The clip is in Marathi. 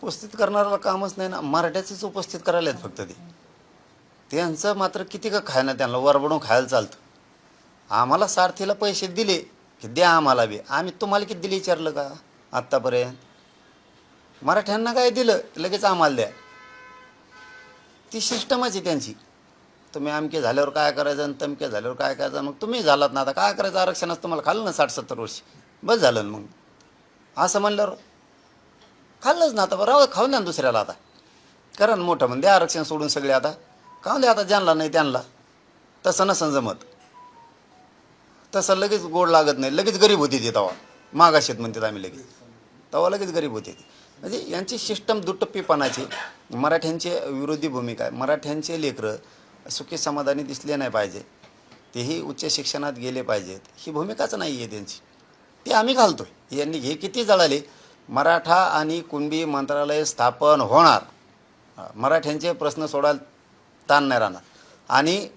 उपस्थित करणाऱ्याला कामच नाही ना, मराठ्याचंच उपस्थित करायला आहेत फक्त ते. त्यांचं मात्र किती का खायना, त्यांना वरबडून खायला चालतं. आम्हाला सारथीला पैसे दिले की द्या आम्हाला बी, आम्ही तुम्हाला किती दिले विचारलं का आत्तापर्यंत? मराठ्यांना काय दिलं लगेच आम्हाला द्या, ती सिस्टमच आहे त्यांची. तुम्ही आमके झाल्यावर काय करायचं आणि तमके झाल्यावर काय करायचं, मग तुम्ही झालात ना, आता काय करायचं, आरक्षणाचं तुम्हाला खाल्लं ना 60-70 वर्ष, बस झालं ना. मग असं म्हणल्यावर खाल्लंच ना, आता राव खाऊन द्या ना दुसऱ्याला, आता करा ना मोठं म्हणजे आरक्षण सोडून सगळे आता खाऊन द्या, आता ज्यांना नाही त्यांना. तसं नसन जमत, तसं लगेच गोड लागत नाही, लगेच गरीब होती ती तवा, मागाशीत म्हणतात आम्ही, लगेच तवा लगेच गरीब होते ती. म्हणजे यांची सिस्टम दुटप्पीपणाची. मराठ्यांची विरोधी भूमिका आहे. मराठ्यांचे लेकरं सुखी समाधानी दिसले नाही पाहिजे, तेही उच्च शिक्षणात गेले पाहिजेत, ही भूमिकाच नाही आहे त्यांची. ती आम्ही घालतो आहे. यांनी हे किती जळाले, मराठा आणि कुणबी मंत्रालय स्थापन होणार, मराठ्यांचे प्रश्न सोडायला ताण नाही राहणार. आणि